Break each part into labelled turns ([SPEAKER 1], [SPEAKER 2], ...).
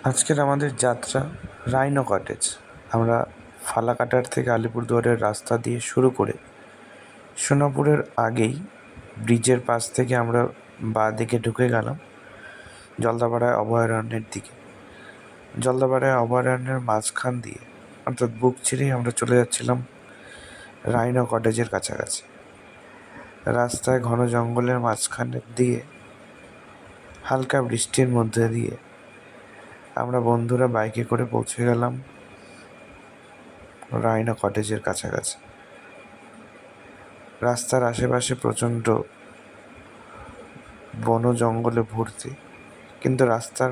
[SPEAKER 1] আজকের আমাদের যাত্রা রাইনো কটেজ। আমরা ফালাকাটার থেকে আলিপুরদুয়ারের রাস্তা দিয়ে শুরু করে সোনাপুরের আগেই ব্রিজের পাশ থেকে আমরা বাঁ দিকে ঢুকে গেলাম জলদাপাড়া অভয়ারণ্যের দিকে। জলদাপাড়া অভয়ারণ্যের মাঝখান দিয়ে অর্থাৎ বুক ছিঁড়েই আমরা চলে যাচ্ছিলাম রাইনো কটেজের কাছাকাছি। রাস্তায় ঘন জঙ্গলের মাঝখানে দিয়ে হালকা বৃষ্টির মধ্যে দিয়ে আমরা বন্ধুরা বাইকে করে পৌঁছে গেলাম রাইনো কটেজের কাছাকাছি। রাস্তার আশেপাশে প্রচণ্ড বন জঙ্গলে ভর্তি, কিন্তু রাস্তার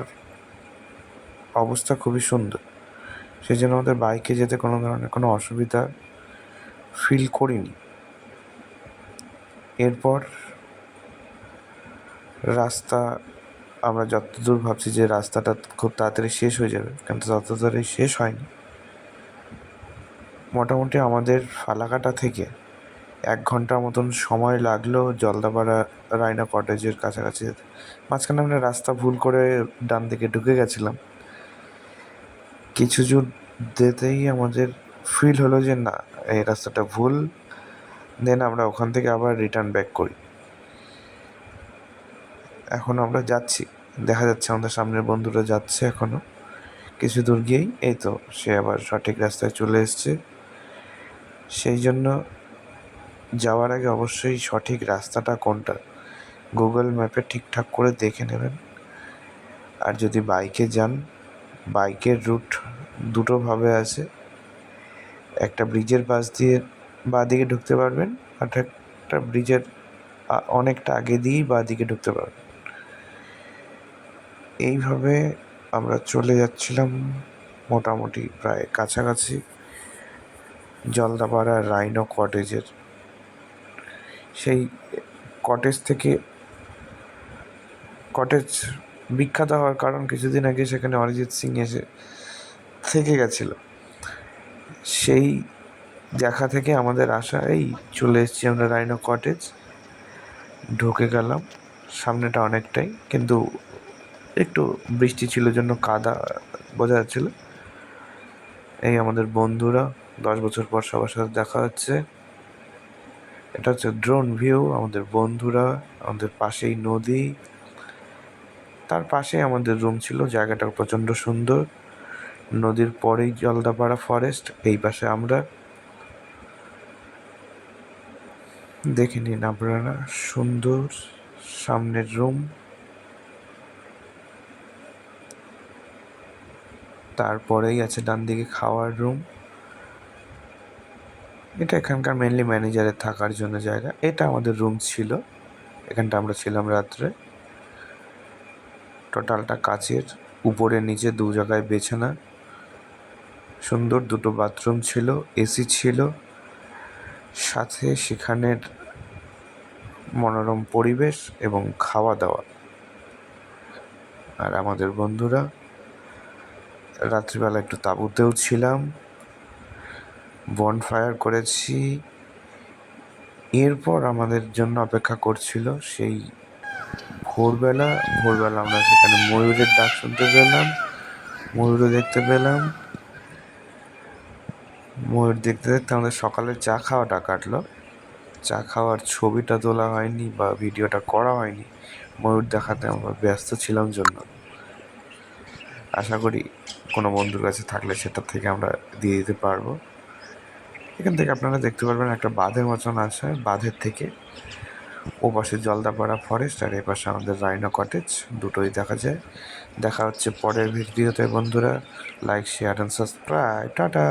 [SPEAKER 1] অবস্থা খুবই সুন্দর, সেই জন্য আমাদের বাইকে যেতে কোনো ধরনের কোনো অসুবিধা ফিল করিনি। এরপর রাস্তা আমরা যতদূর ভাবছি যে রাস্তাটা খুব তাড়াতাড়ি শেষ হয়ে যাবে, কিন্তু ততদূরই শেষ হয়নি। মোটামুটি আমাদের ফালাকাটা থেকে 1 ঘন্টার মতন সময় লাগলো জলদাপাড়া রাইনো কটেজের কাছাকাছি যেতে। মাঝখানে আমরা রাস্তা ভুল করে ডান দিকে ঢুকে গেছিলাম। কিছু দূর যেতেই আমাদের ফিল হলো যে না, এই রাস্তাটা ভুল। দেন আমরা ওখান থেকে আবার রিটার্ন ব্যাক করি। এখন আমরা যাচ্ছি, দেখা যাচ্ছে আমাদের সামনের বন্ধুরা যাচ্ছে। এখনও কিছু দূর গিয়েই এই তো সে আবার সঠিক রাস্তায় চলে এসছে। সেই জন্য যাওয়ার আগে অবশ্যই সঠিক রাস্তাটা কোনটা গুগল ম্যাপে ঠিকঠাক করে দেখে নেবেন। আর যদি বাইকে যান, বাইকের রুট দুটোভাবে আছে। একটা ব্রিজের পাশ দিয়ে বাঁ দিকে ঢুকতে পারবেন, আর একটা ব্রিজের অনেকটা আগে দিয়েই বাঁ দিকে ঢুকতে পারবেন। এইভাবে আমরা চলে যাচ্ছিলাম মোটামুটি প্রায় কাছাকাছি জলদাপাড়া রাইনো কটেজের। সেই কটেজ বিখ্যাত হওয়ার কারণ কিছুদিন আগে সেখানে অরিজিৎ সিং এসে থেকে গেছিল। সেই দেখা থেকে আমাদের আশা, এই চলে এসেছি আমরা রাইনো কটেজ। ঢুকে গেলাম, সামনেটা অনেকটাই, কিন্তু একটু বৃষ্টি ছিল জন্য কাদা বোঝা যাচ্ছিল। এই আমাদের বন্ধুরা, 10 বছর পর সবার সাথে দেখা হচ্ছে। এটা হচ্ছে ড্রোন ভিউ। আমাদের বন্ধুরা, আমাদের পাশেই নদী, তার পাশেই আমাদের রুম ছিল। জায়গাটা প্রচণ্ড সুন্দর। নদীর পরেই জলদাপাড়া ফরেস্ট, এই পাশে আমরা। দেখে নিন আপনারা, সুন্দর সামনের রুম, তারপরেই আছে ডান দিকে খাওয়ার রুম। এটা এখানকার মেনলি ম্যানেজারের থাকার জন্য জায়গা। এটা আমাদের রুম ছিল, এখানটা আমরা ছিলাম রাত্রে। টোটালটা কাচের, উপরে নিচে 2 জায়গায় বিছানা, সুন্দর 2টো বাথরুম ছিল, এসি ছিল, সাথে সেখানের মনোরম পরিবেশ এবং খাওয়া দাওয়া। আর আমাদের বন্ধুরা রাত্রিবেলা একটু তাঁবুতেও ছিলাম, বনফায়ার করেছি। এরপর আমাদের জন্য অপেক্ষা করছিল সেই ভোরবেলা আমরা সেখানে ময়ূরের ডাক শুনতে পেলাম, ময়ূরও দেখতে পেলাম। ময়ূর দেখতে দেখতে আমাদের সকালে চা খাওয়াটা কাটলো। চা খাওয়ার ছবিটা তোলা হয়নি বা ভিডিওটা করা হয়নি, ময়ূর দেখাতে আমরা ব্যস্ত ছিলাম জন্য। আশা করি কোনো বন্ধুর কাছে থাকলে সেটা থেকে আমরা দিয়ে দিতে পারবো। এখান থেকে আপনারা দেখতে পারবেন একটা বাঁধের মতন আছে, বাঁধের থেকে ও পাশে জলদাপাড়া ফরেস্ট, আর এ পাশে আমাদের রাইনো কটেজ, দুটোই দেখা যায়। দেখা হচ্ছে পরের ভিডিওতে বন্ধুরা। Like, share and subscribe. Tata.